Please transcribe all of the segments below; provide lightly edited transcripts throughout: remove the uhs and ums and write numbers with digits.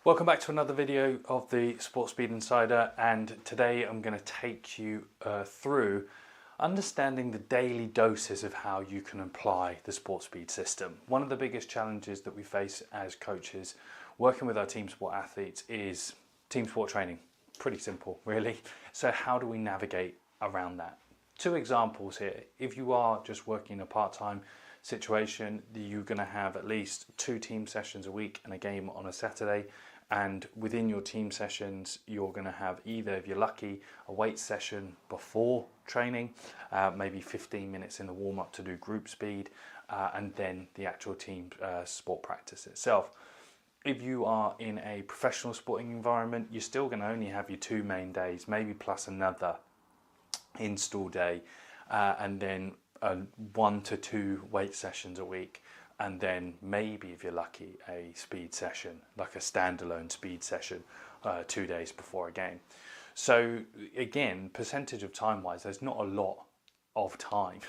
Welcome back to another video of the Sports Speed Insider, and today I'm going to take you through understanding the daily doses of how you can apply the Sports Speed system. One of the biggest challenges that we face as coaches working with our team sport athletes is team sport training. Pretty simple, really. So how do we navigate around that? Two examples here. If you are just working a part-time situation, you're going to have at least 2 team sessions a week and a game on a Saturday. And within your team sessions, you're going to have either, if you're lucky, a weight session before training, maybe 15 minutes in the warm-up to do group speed, and then the actual team sport practice itself. If you are in a professional sporting environment, you're still going to only have your 2 main days, maybe plus another install day, and then 1 to 2 weight sessions a week. And then maybe, if you're lucky, a speed session, like a standalone speed session 2 days before a game. So again, percentage of time wise, there's not a lot of time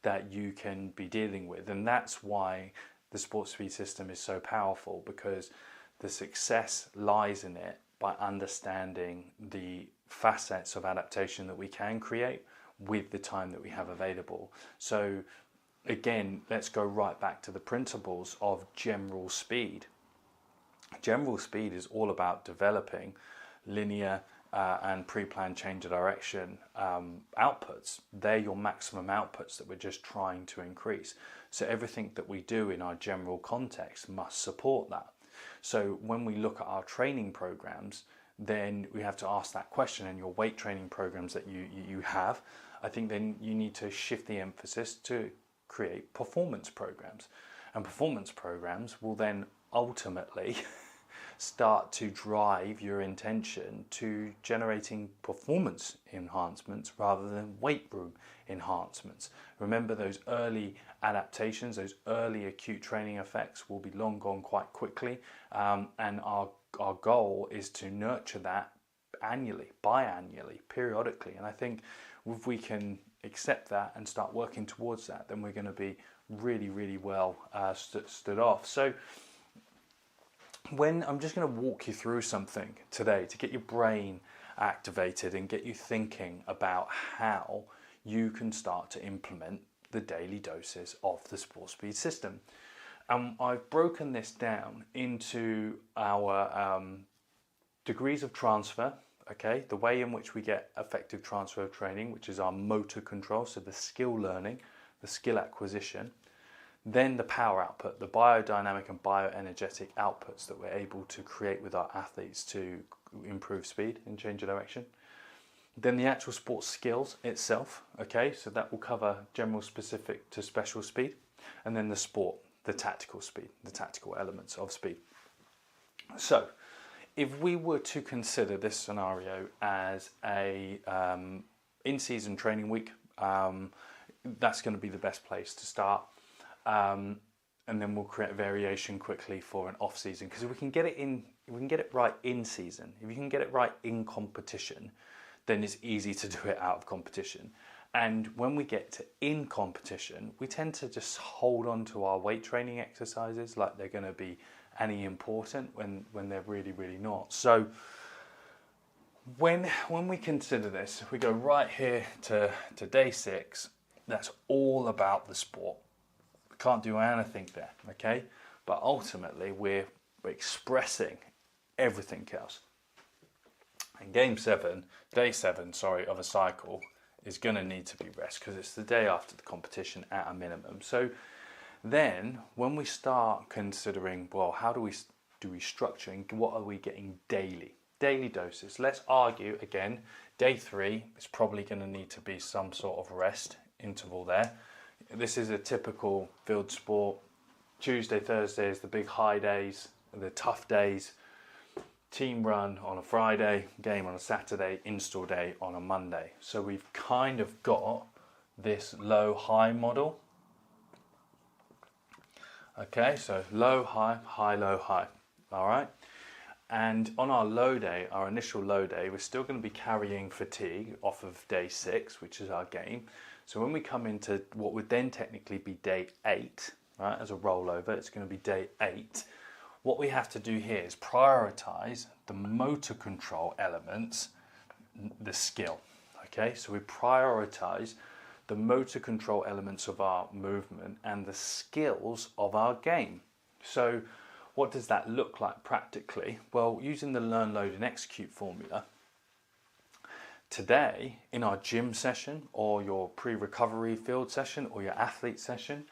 that you can be dealing with. And that's why the Sports Speed system is so powerful, because the success lies in it by understanding the facets of adaptation that we can create with the time that we have available. So again, let's go right back to the principles of general speed. General speed is all about developing linear and pre-planned change of direction outputs. They're your maximum outputs that we're just trying to increase. So everything that we do in our general context must support that. So when we look at our training programs, then we have to ask that question. And your weight training programs that you have, I think then you need to shift the emphasis to create performance programs, and performance programs will then ultimately start to drive your intention to generating performance enhancements rather than weight room enhancements. Remember, those early adaptations, those early acute training effects will be long gone quite quickly, and our goal is to nurture that annually, biannually, periodically. And I think if we can accept that and start working towards that, then we're going to be really well stood off. So when I'm just going to walk you through something today to get your brain activated and get you thinking about how you can start to implement the daily doses of the Sports Speed system. I've broken this down into our degrees of transfer. Okay, the way in which we get effective transfer of training, which is our motor control, so the skill learning, the skill acquisition, then the power output, the biodynamic and bioenergetic outputs that we're able to create with our athletes to improve speed and change of direction. Then the actual sports skills itself, okay, so that will cover general, specific to special speed, and then the sport, the tactical speed, the tactical elements of speed. So if we were to consider this scenario as a in-season training week, that's going to be the best place to start. And then we'll create a variation quickly for an off-season, because if we can get it right in season, if you can get it right in competition, then it's easy to do it out of competition. And when we get to in competition, we tend to just hold on to our weight training exercises like they're going to be any important when they're really not. So when we consider this, if we go right here to day 6, that's all about the sport. We can't do anything there, okay? But ultimately we're expressing everything else. And day 7, of a cycle is going to need to be rest, because it's the day after the competition at a minimum. So then when we start considering, well, how do we structure and what are we getting daily doses? Let's argue again, day 3 is probably going to need to be some sort of rest interval there. This is a typical field sport. Tuesday, Thursday is the big high days, the tough days. Team run on a Friday, game on a Saturday, install day on a Monday. So we've kind of got this low-high model. Okay, so low, high, low, high. All right. And on our low day, our initial low day, we're still going to be carrying fatigue off of day 6, which is our game. So when we come into what would then technically be day 8, right, as a rollover, it's going to be day 8. what we have to do here is prioritize the motor control elements, the skill. Okay, so we prioritize the motor control elements of our movement and the skills of our game. So what does that look like practically? Well, using the learn, load and execute formula, today in our gym session or your pre-recovery field session or your athlete session,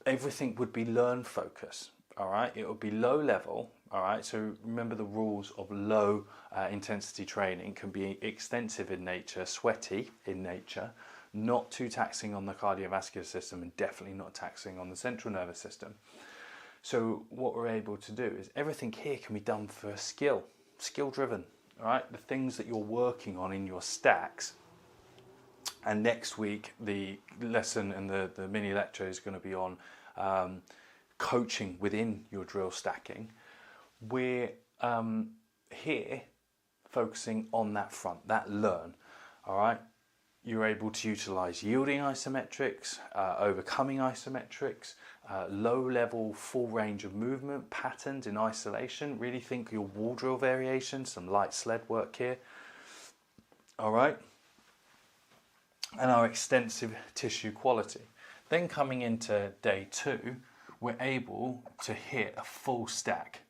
everything would be learn focus. All right, it would be low level. All right, so remember the rules of low intensity training can be extensive in nature, sweaty in nature, not too taxing on the cardiovascular system, and definitely not taxing on the central nervous system. So what we're able to do is everything here can be done for skill driven. All right, the things that you're working on in your stacks. And next week the lesson and the mini lecture is going to be on coaching within your drill stacking. We're here focusing on that front, that learn. All right, you're able to utilize yielding isometrics, overcoming isometrics, low level full range of movement patterns in isolation. Really think your wall drill variations, some light sled work here. All right, and our extensive tissue quality. Then coming into day 2, we're able to hit a full stack.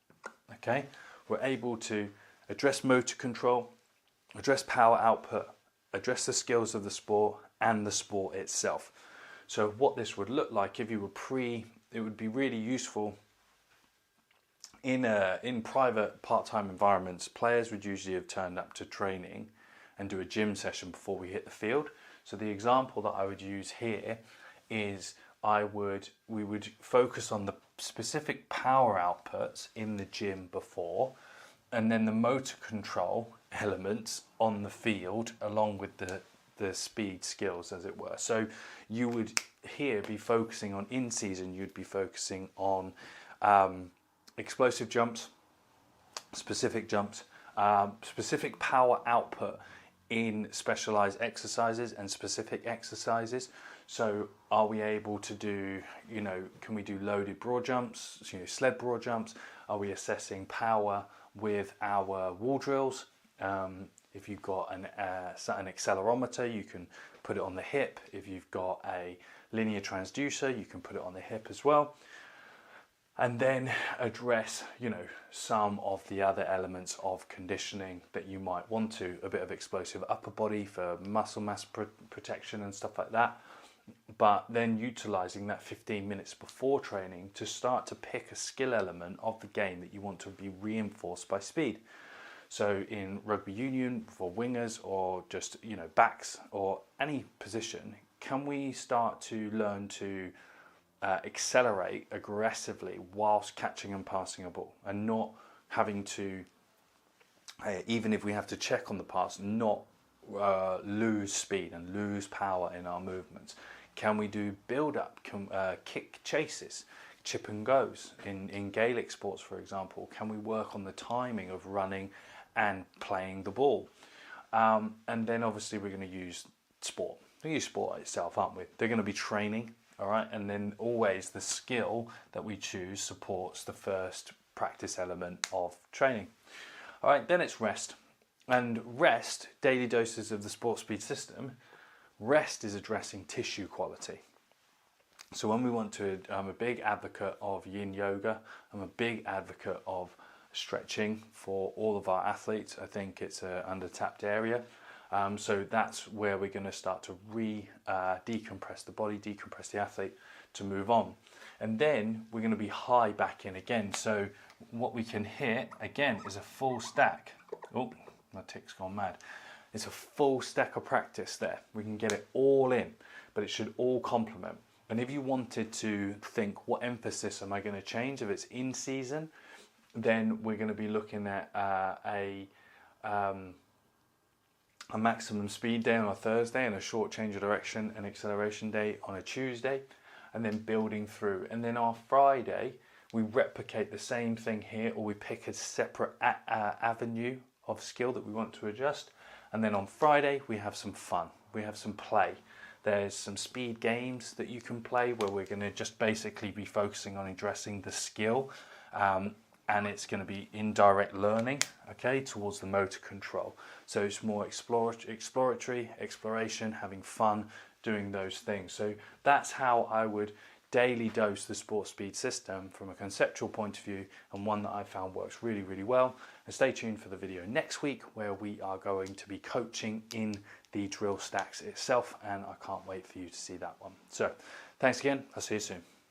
Okay, we're able to address motor control, address power output, address the skills of the sport and the sport itself. So what this would look like if you were it would be really useful in private part-time environments. Players would usually have turned up to training and do a gym session before we hit the field. So the example that I would use here is we would focus on the specific power outputs in the gym before, and then the motor control elements on the field along with the speed skills, as it were. So you would here be focusing on, in season, you'd be focusing on explosive jumps, specific power output in specialized exercises and specific exercises. So are we able to do, can we do loaded broad jumps, sled broad jumps? Are we assessing power with our wall drills? If you've got an accelerometer, you can put it on the hip. If you've got a linear transducer, you can put it on the hip as well. And then address, some of the other elements of conditioning that you might want to, a bit of explosive upper body for muscle mass protection and stuff like that. But then utilizing that 15 minutes before training to start to pick a skill element of the game that you want to be reinforced by speed. So in rugby union for wingers or just, backs or any position, can we start to learn to accelerate aggressively whilst catching and passing a ball, and not having to, even if we have to check on the pass, not lose speed and lose power in our movements? Can we do build-up, kick chases, chip and goes in Gaelic sports, for example? Can we work on the timing of running and playing the ball? And then obviously we're going to use sport. We use sport itself, aren't we? They're going to be training, all right? And then always the skill that we choose supports the first practice element of training. All right, then it's rest. And rest, daily doses of the Sport Speed system, rest is addressing tissue quality. So when we want to, I'm a big advocate of yin yoga. I'm a big advocate of stretching for all of our athletes. I think it's an under-tapped area. So that's where we're going to start to decompress the body, decompress the athlete to move on. And then we're going to be high back in again. So what we can hit again is a full stack. Oh, my tick's gone mad. It's a full stack of practice there. We can get it all in, but it should all complement. And if you wanted to think, what emphasis am I going to change if it's in season, then we're going to be looking at a maximum speed day on a Thursday and a short change of direction and acceleration day on a Tuesday, and then building through. And then our Friday, we replicate the same thing here, or we pick a separate avenue of skill that we want to adjust. And then on Friday, we have some fun. We have some play. There's some speed games that you can play where we're going to just basically be focusing on addressing the skill And it's going to be indirect learning, okay, towards the motor control. So it's more exploratory, exploration, having fun, doing those things. So that's how I would daily dose the SportSpeed system from a conceptual point of view, and one that I found works really, really well. And stay tuned for the video next week where we are going to be coaching in the drill stacks itself, and I can't wait for you to see that one. So thanks again, I'll see you soon.